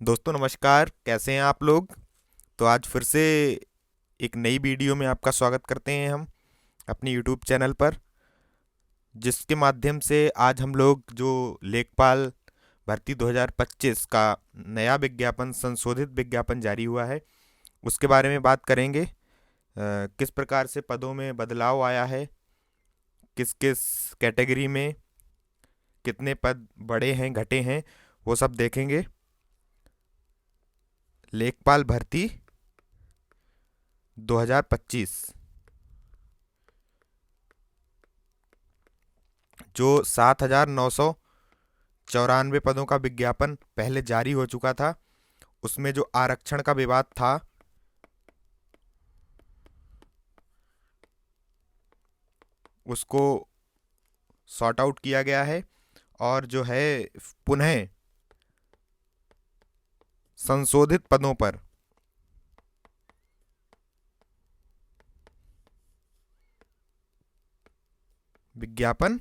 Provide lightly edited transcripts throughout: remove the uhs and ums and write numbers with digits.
दोस्तों नमस्कार, कैसे हैं आप लोग। तो आज फिर से एक नई वीडियो में आपका स्वागत करते हैं हम अपनी यूट्यूब चैनल पर, जिसके माध्यम से आज हम लोग जो लेखपाल भर्ती 2025 का नया विज्ञापन, संशोधित विज्ञापन जारी हुआ है, उसके बारे में बात करेंगे। किस प्रकार से पदों में बदलाव आया है, किस किस कैटेगरी में कितने पद बढ़े हैं घटे हैं, वो सब देखेंगे। लेखपाल भर्ती 2025 जो 7,994 पदों का विज्ञापन पहले जारी हो चुका था, उसमें जो आरक्षण का विवाद था, उसको सॉर्ट आउट किया गया है। और जो है, पुनः संशोधित पदों पर विज्ञापन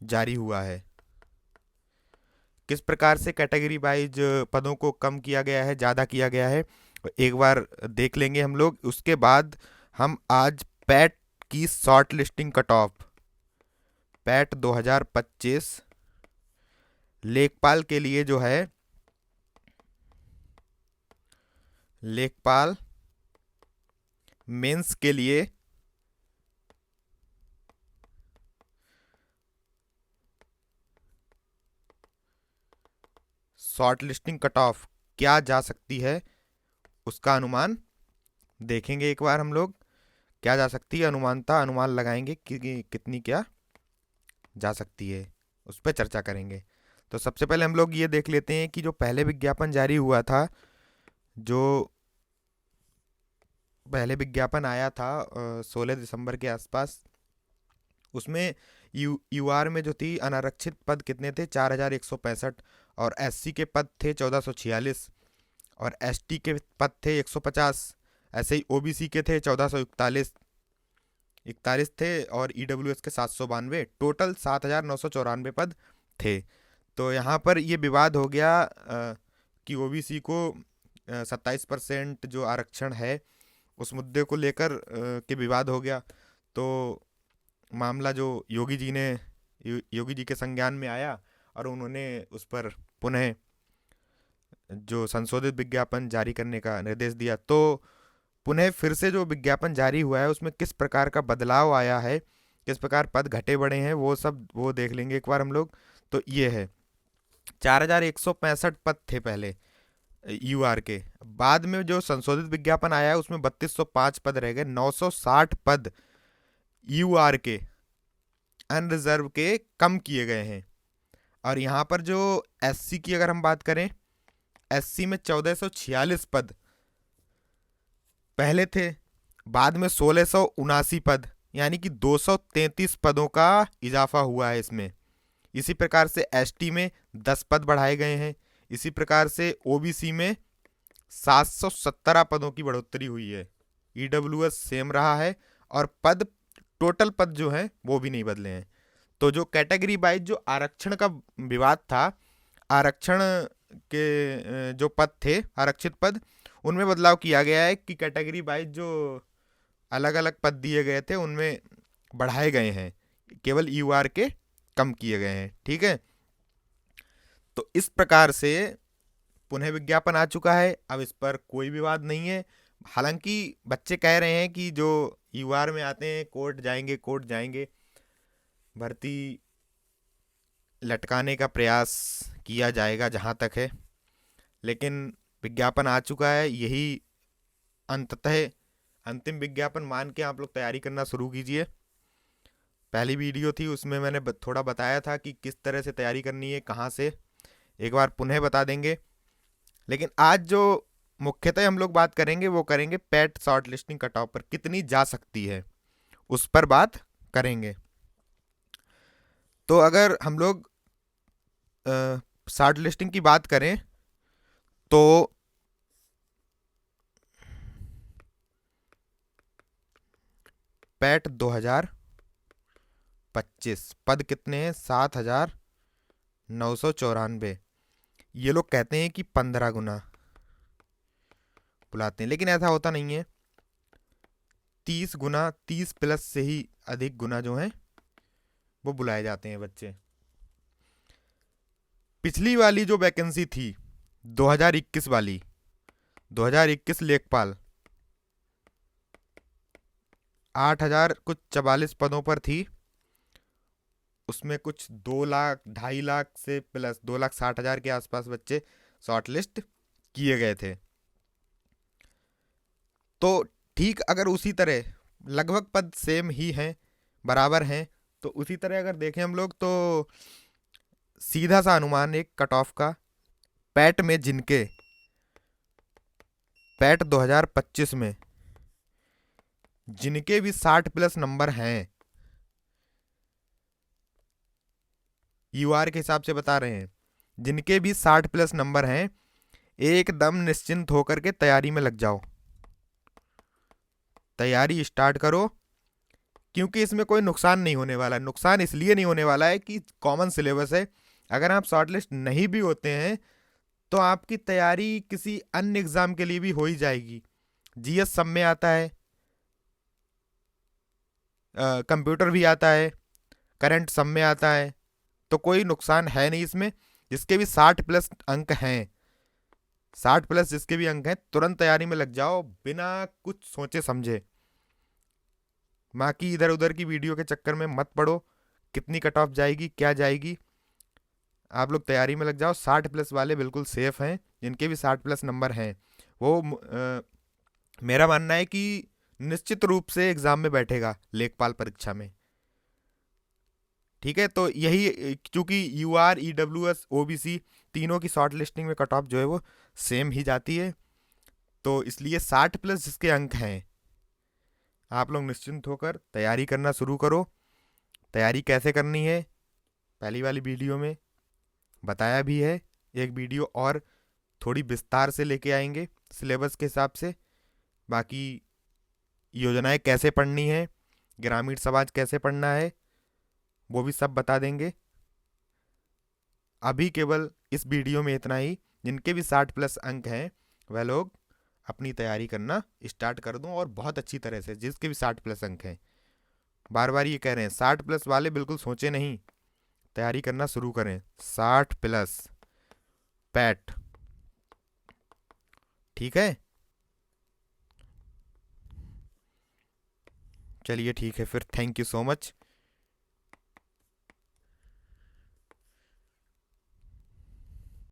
जारी हुआ है। किस प्रकार से कैटेगरी वाइज पदों को कम किया गया है, ज़्यादा किया गया है, एक बार देख लेंगे हम लोग। उसके बाद हम आज पैट की short listing cut off, PAT 2025 लेखपाल के लिए जो है, लेखपाल मेंस के लिए शॉर्ट लिस्टिंग कट ऑफ क्या जा सकती है, उसका अनुमान देखेंगे एक बार हम लोग। क्या जा सकती है, अनुमान लगाएंगे कि कितनी क्या जा सकती है, उस पर चर्चा करेंगे। तो सबसे पहले हम लोग ये देख लेते हैं कि जो पहले विज्ञापन जारी हुआ था, जो पहले विज्ञापन आया था 16 दिसंबर के आसपास, उसमें यूआर में जो थी अनारक्षित पद कितने थे, 4,165। और एससी के पद थे 1,446। और एसटी के पद थे 150। ऐसे ही ओबीसी के थे 1,441, 41 थे। और ईडब्ल्यूएस के 792, टोटल 7,994 पद थे। तो यहाँ पर ये विवाद हो गया कि ओबीसी को 27% जो आरक्षण है, उस मुद्दे को लेकर के विवाद हो गया। तो मामला जो योगी जी के संज्ञान में आया, और उन्होंने उस पर पुनः जो संशोधित विज्ञापन जारी करने का निर्देश दिया। तो पुनः फिर से जो विज्ञापन जारी हुआ है, उसमें किस प्रकार का बदलाव आया है, किस प्रकार पद घटे बढ़े हैं, वो देख लेंगे एक बार हम लोग। तो ये है, 4,165 पद थे पहले यूआर के। बाद में जो संशोधित विज्ञापन आया है, उसमें 3,205 पद रह गए। 960 पद यूआर के अनरिजर्व के कम किए गए हैं। और यहाँ पर जो एससी की अगर हम बात करें, एससी में 1,446 पद पहले थे, बाद में 1,679 पद, यानी कि 233 पदों का इजाफा हुआ है इसमें। इसी प्रकार से एसटी में 10 पद बढ़ाए गए हैं। इसी प्रकार से ओबीसी में 717 पदों की बढ़ोतरी हुई है। ईडब्ल्यूएस सेम रहा है, और टोटल पद जो हैं वो भी नहीं बदले हैं। तो जो कैटेगरी वाइज जो आरक्षण का विवाद था, आरक्षण के जो पद थे, आरक्षित पद, उनमें बदलाव किया गया है कि कैटेगरी वाइज जो अलग अलग पद दिए गए थे, उनमें बढ़ाए गए हैं, केवल यूआर के कम किए गए हैं। ठीक है, तो इस प्रकार से पुनः विज्ञापन आ चुका है। अब इस पर कोई विवाद नहीं है। हालांकि बच्चे कह रहे हैं कि जो यूआर में आते हैं, कोर्ट जाएंगे, भर्ती लटकाने का प्रयास किया जाएगा जहां तक है। लेकिन विज्ञापन आ चुका है, यही अंततः अंतिम विज्ञापन मान के आप लोग तैयारी करना शुरू कीजिए। पहली वीडियो थी, उसमें मैंने थोड़ा बताया था कि किस तरह से तैयारी करनी है, कहाँ से, एक बार पुनः बता देंगे। लेकिन आज जो मुख्यतः हम लोग बात करेंगे, वो करेंगे PAT short listing cut off पर कितनी जा सकती है, उस पर बात करेंगे। तो अगर हम लोग शॉर्ट लिस्टिंग की बात करें, तो पैट 2025 पद कितने हैं, 7,994। ये लोग कहते हैं कि 15 गुना बुलाते हैं, लेकिन ऐसा होता नहीं है। 30 गुना, 30 प्लस से ही अधिक गुना जो है वो बुलाए जाते हैं बच्चे। पिछली वाली जो वैकेंसी थी 2021 वाली, 2021 लेखपाल, 8,000 कुछ 44 पदों पर थी। उसमें कुछ 2 लाख 2.5 लाख से प्लस 2,60,000 के आसपास बच्चे शॉर्टलिस्ट किए गए थे। तो ठीक अगर उसी तरह लगभग पद सेम ही हैं, बराबर हैं, तो उसी तरह अगर देखें हम लोग तो सीधा सा अनुमान एक कट ऑफ का, पैट में जिनके पैट 2025 में जिनके भी 60 प्लस नंबर हैं, यूआर के हिसाब से बता रहे हैं, जिनके भी 60 प्लस नंबर हैं, एकदम निश्चिंत होकर के तैयारी में लग जाओ, तैयारी स्टार्ट करो। क्योंकि इसमें कोई नुकसान नहीं होने वाला। नुकसान इसलिए नहीं होने वाला है कि कॉमन सिलेबस है। अगर आप शॉर्टलिस्ट नहीं भी होते हैं तो आपकी तैयारी किसी अन्य एग्जाम के लिए भी हो ही जाएगी। जीएस सब में आता है, कंप्यूटर भी आता है, करंट सब में आता है, तो कोई नुकसान है नहीं इसमें। जिसके भी 60 प्लस अंक हैं, 60 प्लस जिसके भी अंक हैं, तुरंत तैयारी में लग जाओ बिना कुछ सोचे समझे। माँ की इधर उधर की वीडियो के चक्कर में मत पड़ो, कितनी कट ऑफ जाएगी क्या जाएगी। आप लोग तैयारी में लग जाओ। 60 प्लस वाले बिल्कुल सेफ हैं, जिनके भी 60 प्लस नंबर हैं वो मेरा मानना है कि निश्चित रूप से एग्जाम में बैठेगा लेखपाल परीक्षा में। ठीक है, तो यही चूंकि U R E W S O B C तीनों की शॉर्ट लिस्टिंग में कट ऑफ जो है वो सेम ही जाती है, तो इसलिए 60 प्लस जिसके अंक हैं आप लोग निश्चिंत होकर तैयारी करना शुरू करो। तैयारी कैसे करनी है पहली वाली वीडियो में बताया भी है। एक वीडियो और थोड़ी विस्तार से लेके आएंगे सिलेबस के हिसाब से। बाकी योजनाएं कैसे पढ़नी है, ग्रामीण समाज कैसे पढ़ना है, वो भी सब बता देंगे। अभी केवल इस वीडियो में इतना ही। जिनके भी 60 प्लस अंक हैं वह लोग अपनी तैयारी करना स्टार्ट कर दूं, और बहुत अच्छी तरह से। जिसके भी 60 प्लस अंक हैं, बार बार ये कह रहे हैं 60 प्लस वाले बिल्कुल सोचे नहीं, तैयारी करना शुरू करें। 60 प्लस पैट, ठीक है। चलिए ठीक है फिर, थैंक यू सो मच।